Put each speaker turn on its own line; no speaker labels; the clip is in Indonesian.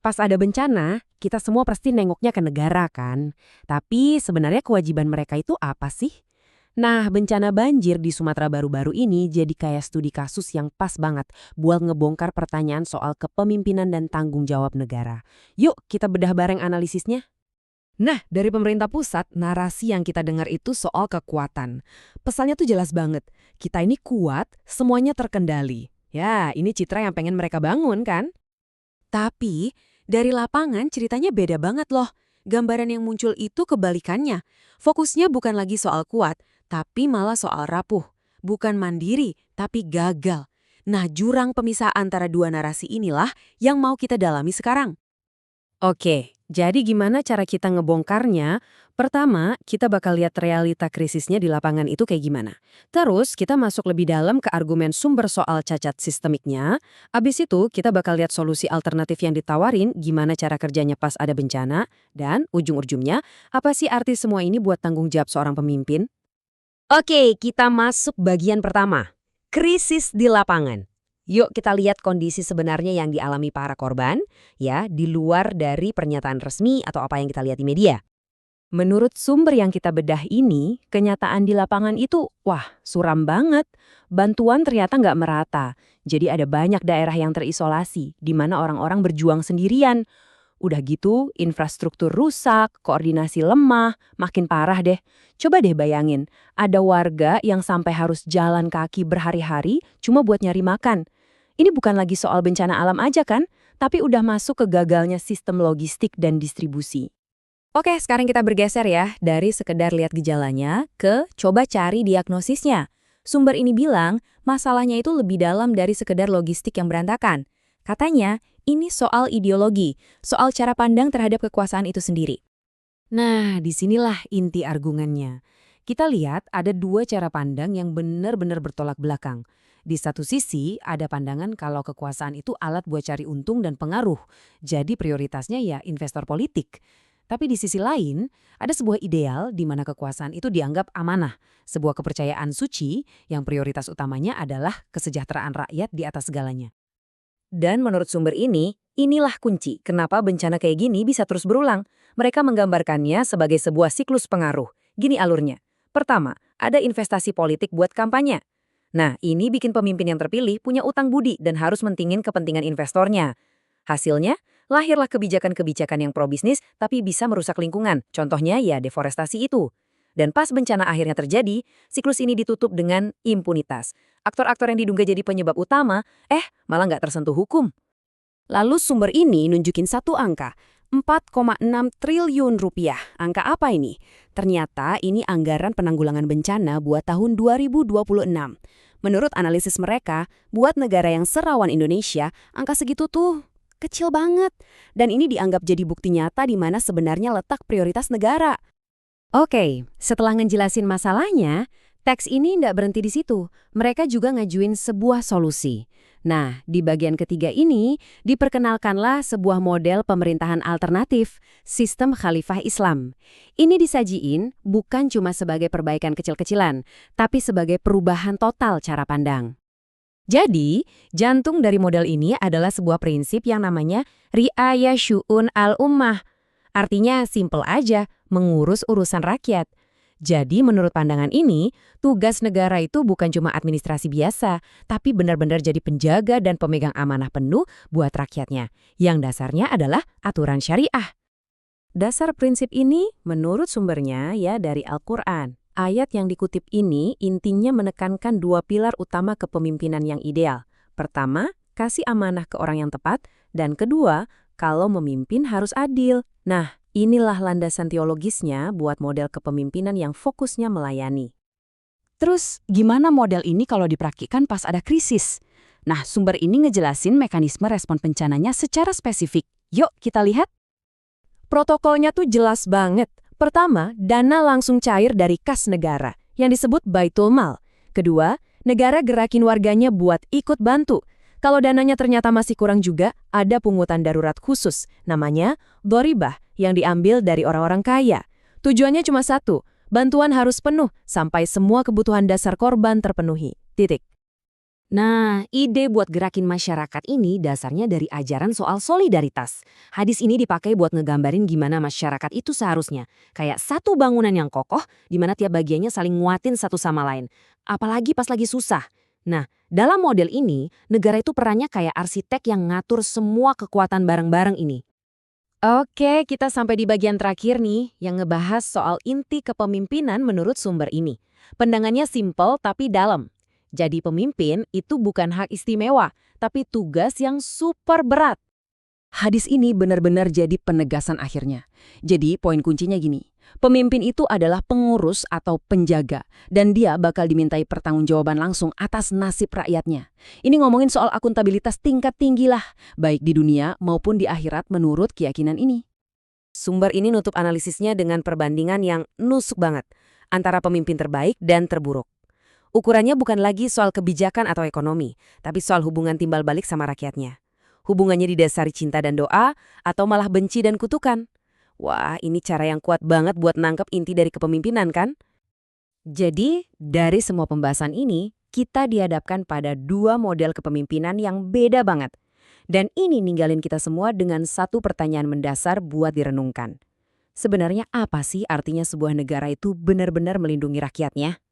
Pas ada bencana, kita semua pasti nengoknya ke negara kan. Tapi sebenarnya kewajiban mereka itu apa sih? Nah, bencana banjir di Sumatera baru-baru ini jadi kayak studi kasus yang pas banget buat ngebongkar pertanyaan soal kepemimpinan dan tanggung jawab negara. Yuk, kita bedah bareng analisisnya.
Nah, dari pemerintah pusat, narasi yang kita dengar itu soal kekuatan. Pesannya tuh jelas banget. Kita ini kuat, semuanya terkendali. Ya, ini citra yang pengen mereka bangun kan?
Tapi, dari lapangan ceritanya beda banget loh. Gambaran yang muncul itu kebalikannya. Fokusnya bukan lagi soal kuat, tapi malah soal rapuh. Bukan mandiri, tapi gagal. Nah, jurang pemisah antara dua narasi inilah yang mau kita dalami sekarang. Oke, jadi gimana cara kita ngebongkarnya? Pertama, kita bakal lihat realita krisisnya di lapangan itu kayak gimana. Terus, kita masuk lebih dalam ke argumen sumber soal cacat sistemiknya. Abis itu, kita bakal lihat solusi alternatif yang ditawarin, gimana cara kerjanya pas ada bencana. Dan, ujung-ujungnya, apa sih arti semua ini buat tanggung jawab seorang pemimpin? Oke, kita masuk bagian pertama. Krisis di lapangan. Yuk kita lihat kondisi sebenarnya yang dialami para korban, ya, di luar dari pernyataan resmi atau apa yang kita lihat di media. Menurut sumber yang kita bedah ini, kenyataan di lapangan itu, wah, suram banget. Bantuan ternyata nggak merata. Jadi ada banyak daerah yang terisolasi, di mana orang-orang berjuang sendirian. Udah gitu, infrastruktur rusak, koordinasi lemah, makin parah deh. Coba deh bayangin, ada warga yang sampai harus jalan kaki berhari-hari cuma buat nyari makan. Ini bukan lagi soal bencana alam aja kan, tapi udah masuk ke gagalnya sistem logistik dan distribusi. Oke, sekarang kita bergeser ya, dari sekedar lihat gejalanya ke coba cari diagnosisnya. Sumber ini bilang, masalahnya itu lebih dalam dari sekedar logistik yang berantakan. Katanya, ini soal ideologi, soal cara pandang terhadap kekuasaan itu sendiri. Nah, disinilah inti argumennya. Kita lihat ada dua cara pandang yang benar-benar bertolak belakang. Di satu sisi, ada pandangan kalau kekuasaan itu alat buat cari untung dan pengaruh. Jadi prioritasnya ya investor politik. Tapi di sisi lain, ada sebuah ideal di mana kekuasaan itu dianggap amanah. Sebuah kepercayaan suci yang prioritas utamanya adalah kesejahteraan rakyat di atas segalanya. Dan menurut sumber ini, inilah kunci kenapa bencana kayak gini bisa terus berulang. Mereka menggambarkannya sebagai sebuah siklus pengaruh. Gini alurnya. Pertama, ada investasi politik buat kampanye. Nah, ini bikin pemimpin yang terpilih punya utang budi dan harus mentingin kepentingan investornya. Hasilnya, lahirlah kebijakan-kebijakan yang pro-bisnis tapi bisa merusak lingkungan. Contohnya ya deforestasi itu. Dan pas bencana akhirnya terjadi, siklus ini ditutup dengan impunitas. Aktor-aktor yang diduga jadi penyebab utama, malah nggak tersentuh hukum. Lalu sumber ini nunjukin satu angka, 4,6 triliun rupiah. Angka apa ini? Ternyata ini anggaran penanggulangan bencana buat tahun 2026. Menurut analisis mereka, buat negara yang serawan Indonesia, angka segitu tuh kecil banget. Dan ini dianggap jadi bukti nyata di mana sebenarnya letak prioritas negara. Oke, setelah ngejelasin masalahnya, teks ini nggak berhenti di situ. Mereka juga ngajuin sebuah solusi. Nah, di bagian ketiga ini, diperkenalkanlah sebuah model pemerintahan alternatif, sistem khalifah Islam. Ini disajiin bukan cuma sebagai perbaikan kecil-kecilan, tapi sebagai perubahan total cara pandang. Jadi, jantung dari model ini adalah sebuah prinsip yang namanya ri'ayah syu'un al-ummah. Artinya simple aja, mengurus urusan rakyat. Jadi menurut pandangan ini, tugas negara itu bukan cuma administrasi biasa, tapi benar-benar jadi penjaga dan pemegang amanah penuh buat rakyatnya, yang dasarnya adalah aturan syariah. Dasar prinsip ini menurut sumbernya ya dari Al-Quran. Ayat yang dikutip ini intinya menekankan dua pilar utama kepemimpinan yang ideal. Pertama, kasih amanah ke orang yang tepat, dan kedua, kalau memimpin harus adil. Nah, inilah landasan teologisnya buat model kepemimpinan yang fokusnya melayani. Terus, gimana model ini kalau dipraktikkan pas ada krisis? Nah, sumber ini ngejelasin mekanisme respon bencananya secara spesifik. Yuk, kita lihat. Protokolnya tuh jelas banget. Pertama, dana langsung cair dari kas negara, yang disebut Baitul Mal. Kedua, negara gerakin warganya buat ikut bantu. Kalau dananya ternyata masih kurang juga, ada pungutan darurat khusus, namanya Dhoribah, yang diambil dari orang-orang kaya. Tujuannya cuma satu, bantuan harus penuh sampai semua kebutuhan dasar korban terpenuhi. Titik.
Nah, ide buat gerakin masyarakat ini dasarnya dari ajaran soal solidaritas. Hadis ini dipakai buat ngegambarin gimana masyarakat itu seharusnya. Kayak satu bangunan yang kokoh, di mana tiap bagiannya saling nguatin satu sama lain. Apalagi pas lagi susah. Nah, dalam model ini, negara itu perannya kayak arsitek yang ngatur semua kekuatan bareng-bareng ini.
Oke, kita sampai di bagian terakhir nih, yang ngebahas soal inti kepemimpinan menurut sumber ini. Pandangannya simpel tapi dalam. Jadi pemimpin itu bukan hak istimewa, tapi tugas yang super berat.
Hadis ini benar-benar jadi penegasan akhirnya. Jadi poin kuncinya gini, pemimpin itu adalah pengurus atau penjaga, dan dia bakal dimintai pertanggungjawaban langsung atas nasib rakyatnya. Ini ngomongin soal akuntabilitas tingkat tinggi lah, baik di dunia maupun di akhirat menurut keyakinan ini.
Sumber ini nutup analisisnya dengan perbandingan yang nusuk banget antara pemimpin terbaik dan terburuk. Ukurannya bukan lagi soal kebijakan atau ekonomi, tapi soal hubungan timbal balik sama rakyatnya. Hubungannya didasari cinta dan doa, atau malah benci dan kutukan. Wah, ini cara yang kuat banget buat nangkep inti dari kepemimpinan kan? Jadi, dari semua pembahasan ini, kita dihadapkan pada dua model kepemimpinan yang beda banget. Dan ini ninggalin kita semua dengan satu pertanyaan mendasar buat direnungkan. Sebenarnya apa sih artinya sebuah negara itu benar-benar melindungi rakyatnya?